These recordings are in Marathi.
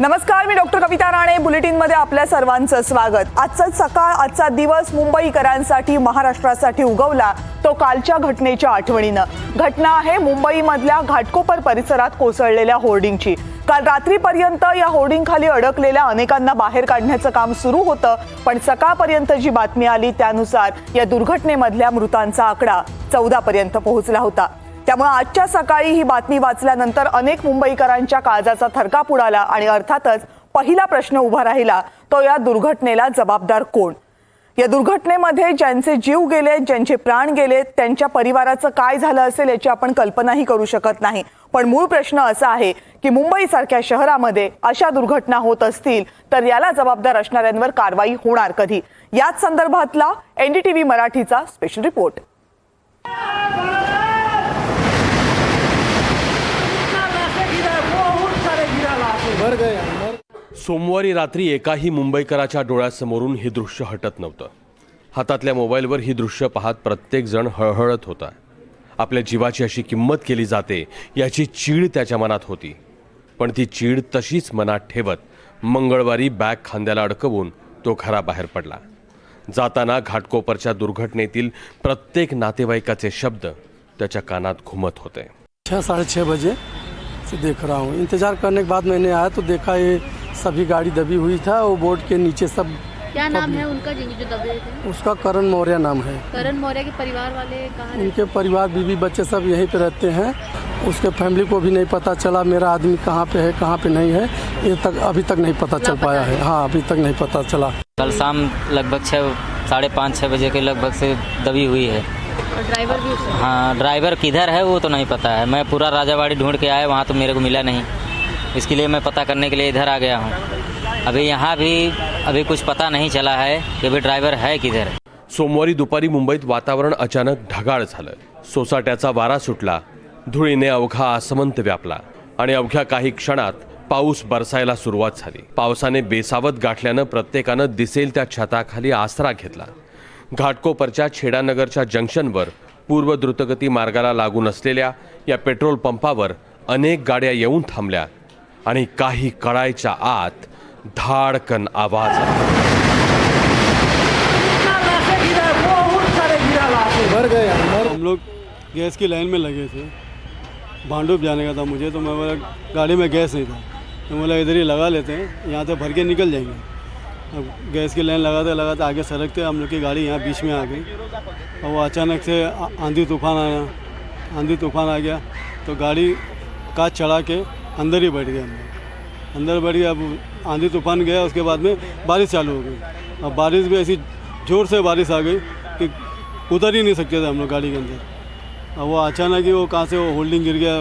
नमस्कार, मी डॉक्टर कविता राणे. बुलेटिनमध्ये आपल्या सर्वांचं स्वागत. आजचा सकाळ, आजचा दिवस मुंबईकरांसाठी, महाराष्ट्रासाठी उगवला तो कालच्या घटनेच्या आठवणीनं. घटना आहे मुंबईमधल्या घाटकोपर परिसरात कोसळलेल्या होर्डिंगची. काल रात्रीपर्यंत या होर्डिंग खाली अडकलेल्या अनेकांना बाहेर काढण्याचं काम सुरू होतं, पण सकाळपर्यंत जी बातमी आली त्यानुसार या दुर्घटनेमधल्या मृतांचा आकडा 14 पर्यंत पोहोचला होता. त्यामुळे आजच्या सकाळी ही बातमी वाचल्यानंतर अनेक मुंबईकरांच्या काळजाचा थरकाप उडाला आणि अर्थातच पहिला प्रश्न उभा राहिला तो या दुर्घटनेला जबाबदार कोण. या दुर्घटनेमध्ये ज्यांचे जीव गेले, ज्यांचे प्राण गेले, त्यांच्या परिवाराचं काय झालं असेल याची आपण कल्पनाही करू शकत नाही. पण मूळ प्रश्न असा आहे की मुंबईसारख्या शहरामध्ये अशा दुर्घटना होत असतील तर याला जबाबदार असणाऱ्यांवर कारवाई होणार कधी. याच संदर्भातला NDTV मराठीचा स्पेशल रिपोर्ट. सोमवारी रात्री एकाही मुंबईकराच्या डोळ्यासमोरून हे दृश्य हटत नव्हतं. हातातल्या मोबाईलवर ही दृश्य पाहत प्रत्येक जण हळहळत होता. आपल्या जीवाची अशी किंमत केली जाते याची चीड त्याच्या मनात होती. पण ती चीड तशीच मनात ठेवत मंगळवारी बॅग खांद्याला अडकवून तो घराबाहेर पडला. जाताना घाटकोपरच्या दुर्घटनेतील प्रत्येक नातेवाईकाचे शब्द त्याच्या कानात घुमत होते. 6-6:30 बजे से देख रहा हूँ. इंतजार करने के बाद मैंने आया तो देखा ये सभी गाड़ी दबी हुई था. वो बोर्ड के नीचे सब. क्या नाम है उनका जो दबे थे? उसका करण मौर्य नाम है. करण मौर्य के परिवार वाले कहाँ? उनके परिवार, बीवी बच्चे सब यहीं पे रहते हैं. उसके फैमिली को भी नहीं पता चला मेरा आदमी कहाँ पे है कहाँ पे नहीं है, ये तक अभी तक नहीं पता चल पाया है. हाँ, अभी तक नहीं पता चला. कल शाम लगभग 5:30-6 बजे के लगभग से दबी हुई है. और ड्राइवर भी? हाँ, ड्राइवर किधर है वो तो नहीं पता है. मैं पूरा राजावाड़ी ढूंढ के आया, वहाँ तो मेरे को मिला नहीं. इसके लिए मैं पता करने के लिए इधर आ गया हूँ. अभी यहाँ भी अभी कुछ पता नहीं चला है कि अभी ड्राइवर है किधर. सोमवारी दुपारी मुंबईत वातावरण अचानक ढगाळ झालं. सोसाट्याचा वारा सुटला. धुळीने अवघा आसमंत व्यापला आणि अवघ्या काही क्षणात पाऊस बरसायला सुरुवात झाली. पावसाने बेसावत गाठल्यानं प्रत्येकानं दिसेल त्या छताखाली आसरा घेतला. घाटकोपरच्या छेडानगरच्या जंक्शनवर पूर्व द्रुतगती मार्गाला लागून असलेल्या या पेट्रोल पंपावर अनेक गाड्या येऊन थांबल्या आणि काही कळायच्या आत धाडकन आवाज आला. हम लोग गैस की लाइन में लगे थे. भांडुप जाने का था मुझे, तो मैं बोला गाड़ी में गैस नहीं था, तो बोला इधर ही लगा लेते हैं, यहाँ से भर के निकल जाएंगे. अब गैस की लाइन लगाते आगे सड़क थे, हम लोग की गाड़ी यहाँ बीच में आ गई. और वो अचानक से आंधी तूफान आ गया तो गाड़ी कांच चढ़ा के अंदर ही बैठ गया. अंदर बैठ गया. अब आंधी तूफान गया, उसके बाद में बारिश चालू हो गई. अब बारिश भी ऐसी ज़ोर से बारिश आ गई कि उतर ही नहीं सकते थे हम लोग गाड़ी के अंदर. अब वो अचानक ही वो कहाँ से वो होल्डिंग गिर गया,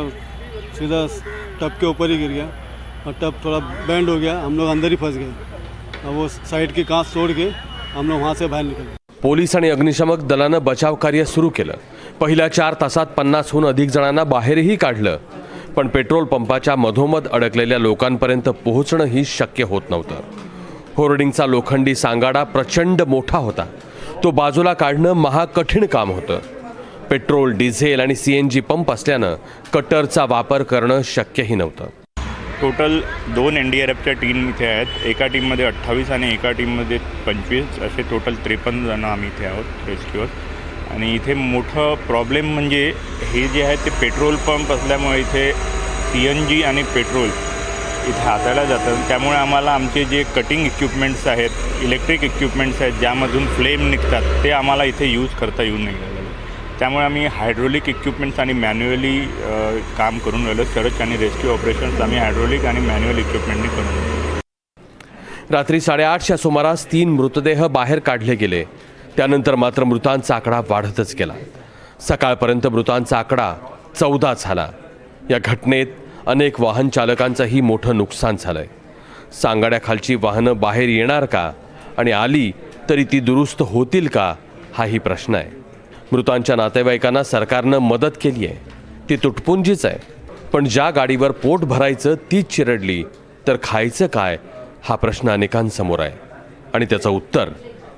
सीधा टब के ऊपर ही गिर गया और टब थोड़ा बैंड हो गया. हम लोग अंदर ही फंस गए. अब वो साइड की कांच तोड़ के हम लोग वहाँ से बाहर निकले. पोलीस आणि अग्निशमक दलानं बचाव कार्य सुरू केलं. पहिल्या 4 तासात 50हून अधिक जणांना बाहेरही काढलं. पण पेट्रोल पंपाच्या मधोमध अडकलेल्या लोकांपर्यंत पोहोचणंही शक्य होत नव्हतं. होर्डिंगचा लोखंडी सांगाडा प्रचंड मोठा होता. तो बाजूला काढणं महाकठीण काम होतं. पेट्रोल, डिझेल आणि CNG पंप असल्यानं कटरचा वापर करणं शक्यही नव्हतं. टोटल 2 NDRFच्या टीम इथे आहेत. एका टीममध्ये 28 आणि एका टीममध्ये 25, असे टोटल 53 जण आम्ही इथे आहोत रेस्क्यूअर. आणि इथे मोठं प्रॉब्लेम म्हणजे हे जे आहे ते पेट्रोल पंप असल्यामुळे इथे CNG आणि पेट्रोल इथे हाताळलं जातं. त्यामुळे आम्हाला आमचे जे कटिंग इक्विपमेंट्स आहेत, इलेक्ट्रिक इक्विपमेंट्स आहेत ज्यामधून फ्लेम निघतात, ते आम्हाला इथे यूज करता येऊ नाही लागलं. त्यामुळे आम्ही हायड्रोलिक इक्विपमेंट्स आणि मॅन्युअली काम करून राहिलो. सर्च आणि रेस्क्यू ऑपरेशन्स आम्ही हायड्रोलिक आणि मॅन्युअल इक्विपमेंटनी करून राहिलो. रात्री 8:30च्या सुमारास 3 मृतदेह बाहेर काढले गेले. त्यानंतर मात्र मृतांचा आकडा वाढतच गेला. सकाळपर्यंत मृतांचा आकडा 14 झाला. या घटनेत अनेक वाहन चालकांचंही मोठं नुकसान झालंय. सांगाड्याखालची वाहनं बाहेर येणार का आणि आली तरी ती दुरुस्त होतील का, हाही प्रश्न आहे. मृतांच्या नातेवाईकांना सरकारनं मदत केली आहे, ती तुटपुंजीच आहे. पण ज्या गाडीवर पोट भरायचं तीच चिरडली तर खायचं काय, हा प्रश्न अनेकांसमोर आहे. आणि त्याचं उत्तर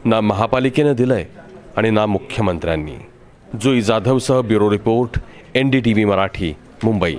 ना महापालिकेनं दिलंय आणि ना मुख्यमंत्र्यांनी. जुई जाधवसह bureau report, NDTV Marathi, Mumbai.